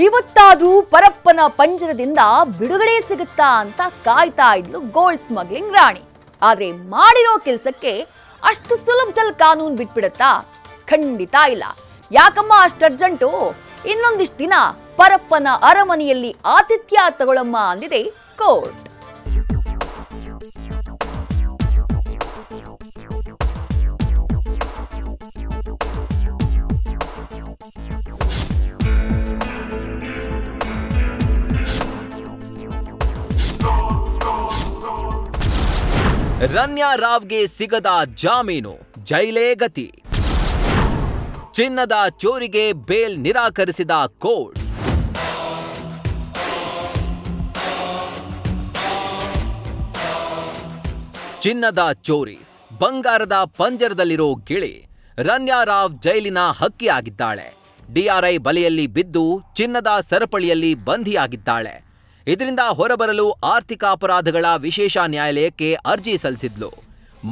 ಇವತ್ತಾದ್ರೂ ಪರಪ್ಪನ ಪಂಜರದಿಂದ ಬಿಡುಗಡೆ ಸಿಗುತ್ತಾ ಅಂತ ಕಾಯ್ತಾ ಇದ್ಲು ಗೋಲ್ಡ್ ಸ್ಮಗ್ಲಿಂಗ್ ರಾಣಿ. ಆದ್ರೆ ಮಾಡಿರೋ ಕೆಲಸಕ್ಕೆ ಅಷ್ಟು ಸುಲಭದಲ್ಲಿ ಕಾನೂನು ಬಿಟ್ಬಿಡುತ್ತಾ? ಖಂಡಿತ ಇಲ್ಲ. ಯಾಕಮ್ಮ ಅಷ್ಟು ಅರ್ಜೆಂಟು? ಇನ್ನೊಂದಿಷ್ಟು ದಿನ ಪರಪ್ಪನ ಅರಮನೆಯಲ್ಲಿ ಆತಿಥ್ಯ ತಗೊಳಮ್ಮ ಅಂದಿದೆ ಕೋರ್ಟ್. ರನ್ಯಾ ರಾವ್ಗೆ ಸಿಗದ ಜಾಮೀನು, ಜೈಲೇ ಗತಿ. ಚಿನ್ನದ ಚೋರಿಗೆ ಬೇಲ್ ನಿರಾಕರಿಸಿದ ಕೋರ್ಟ್. ಚಿನ್ನದ ಚೋರಿ, ಬಂಗಾರದ ಪಂಜರದಲ್ಲಿರೋ ಗಿಳಿ. ರನ್ಯಾ ರಾವ್ ಜೈಲಿನ ಹಕ್ಕಿಯಾಗಿದ್ದಾಳೆ. ಡಿಆರ್ಐ ಬಲೆಯಲ್ಲಿ ಬಿದ್ದು ಚಿನ್ನದ ಸರಪಳಿಯಲ್ಲಿ ಬಂಧಿಯಾಗಿದ್ದಾಳೆ. ಇದರಿಂದ ಹೊರಬರಲು ಆರ್ಥಿಕ ಅಪರಾಧಗಳ ವಿಶೇಷ ನ್ಯಾಯಾಲಯಕ್ಕೆ ಅರ್ಜಿ ಸಲ್ಲಿಸಿದ್ಲು.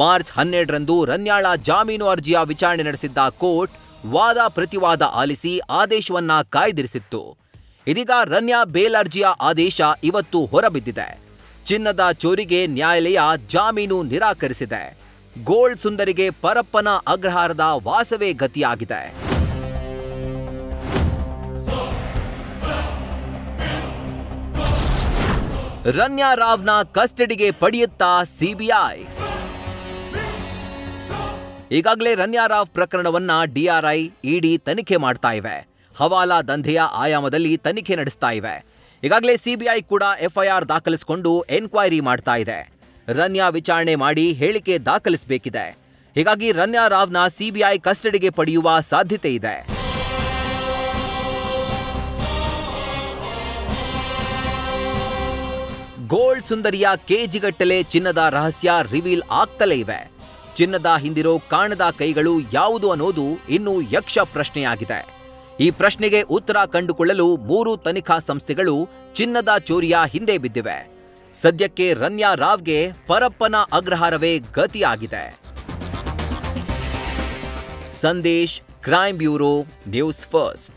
ಮಾರ್ಚ್ 12ರಂದು ರನ್ಯಾಳ ಜಾಮೀನು ಅರ್ಜಿಯ ವಿಚಾರಣೆ ನಡೆಸಿದ್ದ ಕೋರ್ಟ್ ವಾದ ಪ್ರತಿವಾದ ಆಲಿಸಿ ಆದೇಶವನ್ನ ಕಾಯ್ದಿರಿಸಿತ್ತು. ಇದೀಗ ರನ್ಯಾ ಬೇಲ್ ಅರ್ಜಿಯ ಆದೇಶ ಇವತ್ತು ಹೊರಬಿದ್ದಿದೆ. ಚಿನ್ನದ ಚೋರಿಗೆ ನ್ಯಾಯಾಲಯ ಜಾಮೀನು ನಿರಾಕರಿಸಿದೆ. ಗೋಲ್ಡ್ ಸುಂದರಿಗೆ ಪರಪ್ಪನ ಅಗ್ರಹಾರದ ವಾಸವೇ ಗತಿಯಾಗಿದೆ. ರನ್ಯಾ ರಾವ್ನ ಕಸ್ಟಡಿಗೆ ಪಡೆಯುತ್ತಾ ಸಿಬಿಐ. ಈಗಾಗಲೇ ರನ್ಯಾ ರಾವ್ ಪ್ರಕರಣವನ್ನ ಡಿಆರ್ಐ, ಇಡಿ ತನಿಖೆ ಮಾಡ್ತಾ ಇವೆ. ಹವಾಲಾ ದಂಧೆಯ ಆಯಾಮದಲ್ಲಿ ತನಿಖೆ ನಡೆಸ್ತಾ ಇವೆ. ಈಗಾಗಲೇ ಸಿಬಿಐ ಕೂಡ ಎಫ್ಐಆರ್ ದಾಖಲಿಸಿಕೊಂಡು ಎನ್ಕ್ವೈರಿ ಮಾಡ್ತಾ ಇದೆ. ರನ್ಯಾ ವಿಚಾರಣೆ ಮಾಡಿ ಹೇಳಿಕೆ ದಾಖಲಿಸಬೇಕಿದೆ. ಹೀಗಾಗಿ ರನ್ಯಾ ರಾವ್ನ ಸಿಬಿಐ ಕಸ್ಟಡಿಗೆ ಪಡೆಯುವ ಸಾಧ್ಯತೆ ಇದೆ. ಗೋಲ್ಡ್ ಸುಂದರಿಯ ಕೆಜಿಗಟ್ಟಲೆ ಚಿನ್ನದ ರಹಸ್ಯ ರಿವೀಲ್ ಆಗ್ತಲೇ ಇವೆ. ಚಿನ್ನದ ಹಿಂದಿರೋ ಕಾಣದ ಕೈಗಳು ಯಾವುದು ಅನ್ನೋದು ಇನ್ನೂ ಯಕ್ಷ ಪ್ರಶ್ನೆಯಾಗಿದೆ. ಈ ಪ್ರಶ್ನೆಗೆ ಉತ್ತರ ಕಂಡುಕೊಳ್ಳಲು 3 ತನಿಖಾ ಸಂಸ್ಥೆಗಳು ಚಿನ್ನದ ಚೋರಿಯ ಹಿಂದೆ ಬಿದ್ದಿವೆ. ಸದ್ಯಕ್ಕೆ ರನ್ಯಾ ರಾವ್ಗೆ ಪರಪ್ಪನ ಅಗ್ರಹಾರವೇ ಗತಿಯಾಗಿದೆ. Sandesh, crime bureau, news first.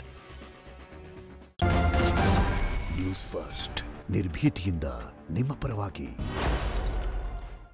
News first ನಿರ್ಭೀತಿಯಿಂದ ನಿಮ್ಮ ಪರವಾಗಿ.